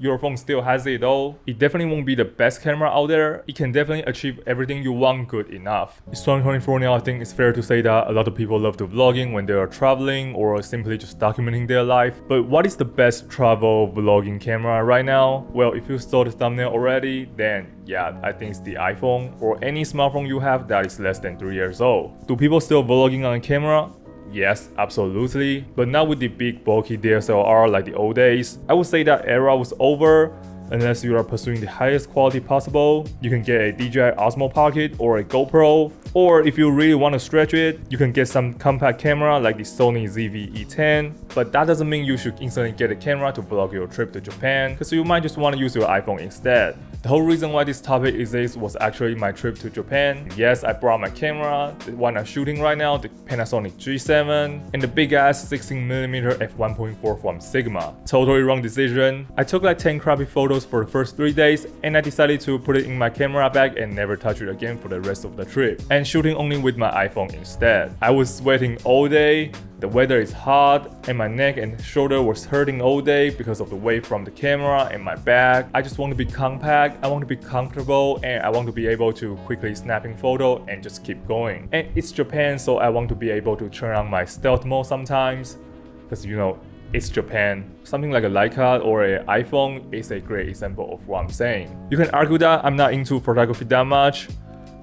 your phone still has it though, it definitely won't be the best camera out there. It can definitely achieve everything you want good enough. It's 2024 now. I think it's fair to say that a lot of people love to vlogging when they are traveling or simply just documenting their life. But what is the best travel vlogging camera right now? Well, if you saw the thumbnail already, then yeah, I think it's the iPhone or any smartphone you have that is less than 3 years old. Do people still vlogging on a camera? Yes, absolutely, but not with the big bulky DSLR like the old days. I would say that era was over. Unless you are pursuing the highest quality possible, you can get a DJI Osmo Pocket or a GoPro, or if you really want to stretch it, you can get some compact camera like the Sony ZV-E10, but that doesn't mean you should instantly get a camera to vlog your trip to Japan, because you might just want to use your iPhone instead. The whole reason why this topic exists was actually my trip to Japan. Yes, I brought my camera, the one I'm shooting right now, the Panasonic G7, and the big ass 16mm f1.4 from Sigma. Totally wrong decision. I took like 10 crappy photos for the first 3 days, and I decided to put it in my camera bag and never touch it again for the rest of the trip, and shooting only with my iPhone instead. I was sweating all day. The weather is hot, and my neck and shoulder was hurting all day because of the weight from the camera and my bag. I just want to be compact, I want to be comfortable, and I want to be able to quickly snapping photo and just keep going. And it's Japan, so I want to be able to turn on my stealth mode sometimes, because you know, it's Japan. Something like a Leica or an iPhone is a great example of what I'm saying. You can argue that I'm not into photography that much,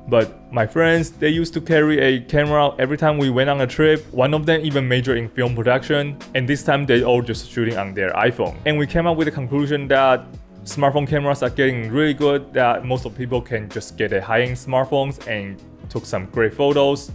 but my friends, they used to carry a camera every time we went on a trip. One of them even majored in film production, and this time they all just shooting on their iPhone. And we came up with the conclusion that smartphone cameras are getting really good, that most of people can just get a high-end smartphones and took some great photos.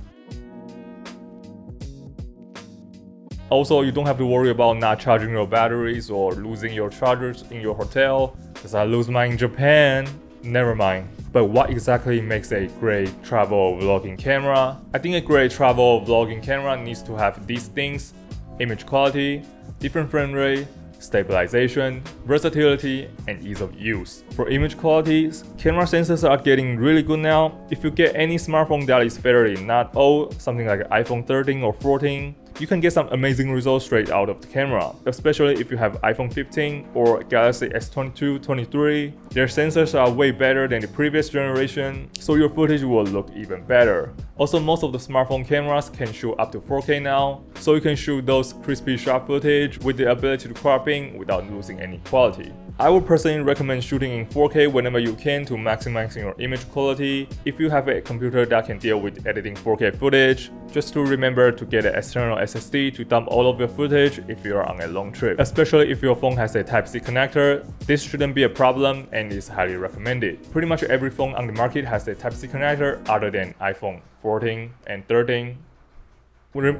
Also, you don't have to worry about not charging your batteries or losing your chargers in your hotel, because I lose mine in Japan. Never mind. But what exactly makes a great travel vlogging camera? I think a great travel vlogging camera needs to have these things: image quality, different frame rate, stabilization, versatility, and ease of use. For image qualities, camera sensors are getting really good now. If you get any smartphone that is fairly not old, something like iPhone 13 or 14, you can get some amazing results straight out of the camera, especially if you have iPhone 15 or Galaxy S22, 23. Their sensors are way better than the previous generation, so your footage will look even better. Also, most of the smartphone cameras can shoot up to 4K now, so you can shoot those crispy sharp footage with the ability to crop in without losing any quality. I would personally recommend shooting in 4K whenever you can to maximize your image quality. If you have a computer that can deal with editing 4K footage, just to remember to get an external SSD to dump all of your footage if you are on a long trip. Especially if your phone has a Type-C connector, this shouldn't be a problem and is highly recommended. Pretty much every phone on the market has a Type-C connector other than iPhone 14 and 13.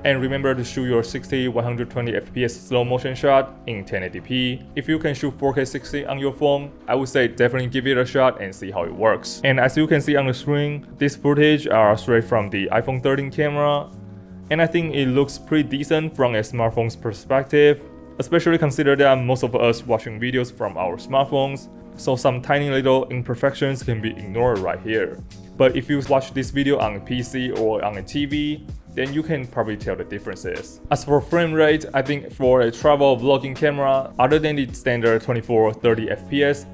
And remember to shoot your 60, 120 FPS slow motion shot in 1080p. If you can shoot 4K 60 on your phone, I would say definitely give it a shot and see how it works. And as you can see on the screen, this footage are straight from the iPhone 13 camera, and I think it looks pretty decent from a smartphone's perspective, especially consider that most of us watching videos from our smartphones, so some tiny little imperfections can be ignored right here. But if you watch this video on a PC or on a TV, then you can probably tell the differences. As for frame rate, I think for a travel vlogging camera, other than the standard 24 or 30 FPS,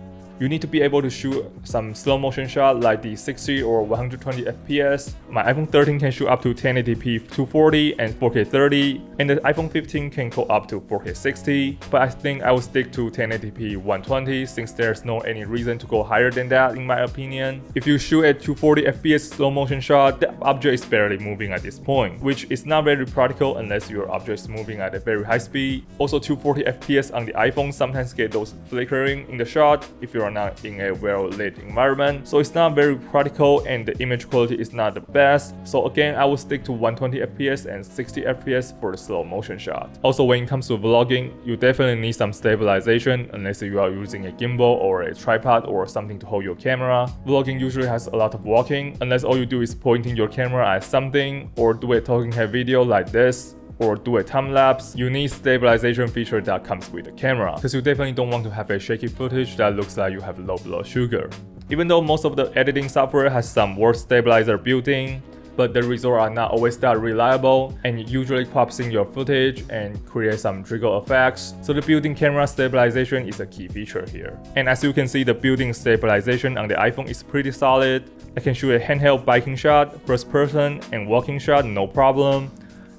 you need to be able to shoot some slow motion shot like the 60 or 120 FPS. My iPhone 13 can shoot up to 1080p 240 and 4K 30, and the iPhone 15 can go up to 4K 60, but I think I will stick to 1080p 120 since there's no any reason to go higher than that in my opinion. If you shoot at 240 FPS slow motion shot, the object is barely moving at this point, which is not very practical unless your object is moving at a very high speed. Also, 240 FPS on the iPhone sometimes get those flickering in the shot if you are not in a well-lit environment, so it's not very practical and the image quality is not the best. So again, I will stick to 120 FPS and 60 FPS for the slow motion shot. Also, when it comes to vlogging, you definitely need some stabilization unless you are using a gimbal or a tripod or something to hold your camera. Vlogging usually has a lot of walking unless all you do is pointing your camera at something or do a talking head video like this, or do a time lapse. You need stabilization feature that comes with the camera, because you definitely don't want to have a shaky footage that looks like you have low blood sugar. Even though most of the editing software has some word stabilizer built in, but the results are not always that reliable, and it usually crops in your footage and creates some trigger effects. So the built-in camera stabilization is a key feature here. And as you can see, the built-in stabilization on the iPhone is pretty solid. I can shoot a handheld biking shot, first person, and walking shot no problem.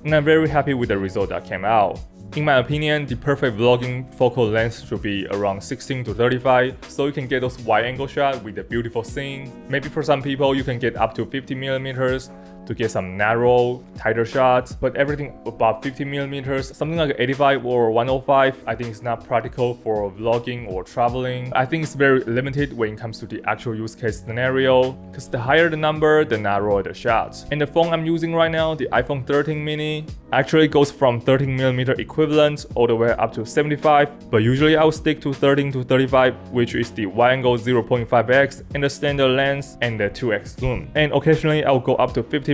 And I'm very happy with the result that came out. In my opinion, the perfect vlogging focal length should be around 16 to 35, so you can get those wide angle shots with a beautiful scene. Maybe for some people you can get up to 50mm to get some narrow, tighter shots, but everything above 50mm, something like 85 or 105, I think is not practical for vlogging or traveling. I think it's very limited when it comes to the actual use case scenario, because the higher the number, the narrower the shots. And the phone I'm using right now, the iPhone 13 mini, actually goes from 13mm equivalent all the way up to 75, but usually I will stick to 13 to 35, which is the wide angle 0.5x and the standard lens and the 2x zoom. And occasionally I will go up to 50mm,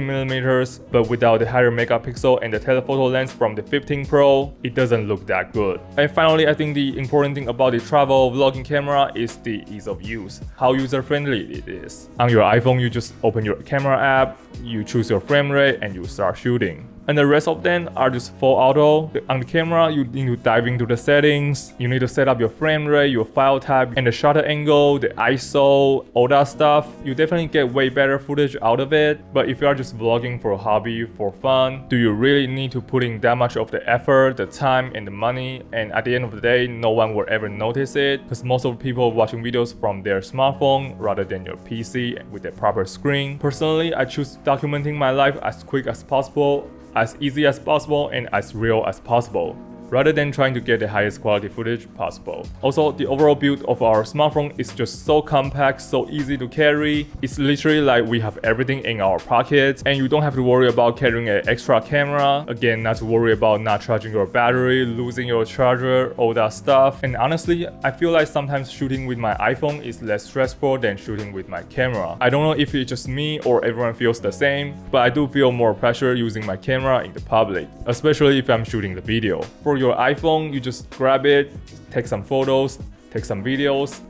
but without the higher megapixel and the telephoto lens from the 15 Pro, it doesn't look that good. And finally, I think the important thing about the travel vlogging camera is the ease of use, how user-friendly it is. On your iPhone, you just open your camera app, you choose your frame rate, and you start shooting. And the rest of them are just full auto. On the camera, you need to dive into the settings. You need to set up your frame rate, your file type, and the shutter angle, the ISO, all that stuff. You definitely get way better footage out of it. But if you are just vlogging for a hobby, for fun, do you really need to put in that much of the effort, the time, and the money? And at the end of the day, no one will ever notice it, because most of the people watching videos from their smartphone rather than your PC with a proper screen. Personally, I choose documenting my life as quick as possible, as easy as possible, and as real as possible, rather than trying to get the highest quality footage possible. Also, the overall build of our smartphone is just so compact, so easy to carry. It's literally like we have everything in our pockets, and you don't have to worry about carrying an extra camera. Again, not to worry about not charging your battery, losing your charger, all that stuff. And honestly, I feel like sometimes shooting with my iPhone is less stressful than shooting with my camera. I don't know if it's just me or everyone feels the same, but I do feel more pressure using my camera in the public, especially if I'm shooting the video. For your iPhone, you just grab it, take some photos, take some videos,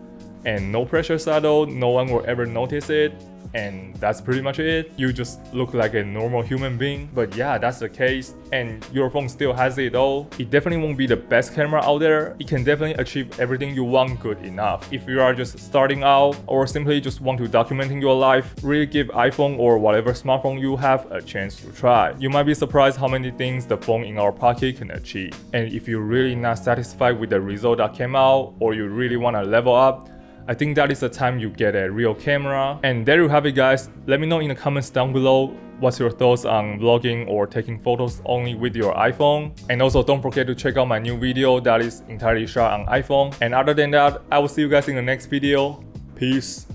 and no pressure saddle, no one will ever notice it. And that's pretty much it. You just look like a normal human being. But yeah, that's the case, and your phone still has it all. It definitely won't be the best camera out there. It can definitely achieve everything you want good enough. If you are just starting out or simply just want to documenting your life, really give iPhone or whatever smartphone you have a chance to try. You might be surprised how many things the phone in our pocket can achieve. And if you're really not satisfied with the result that came out, or you really want to level up, I think that is the time you get a real camera. And there you have it, guys. Let me know in the comments down below what's your thoughts on vlogging or taking photos only with your iPhone. And also don't forget to check out my new video that is entirely shot on iPhone. And other than that, I will see you guys in the next video. Peace.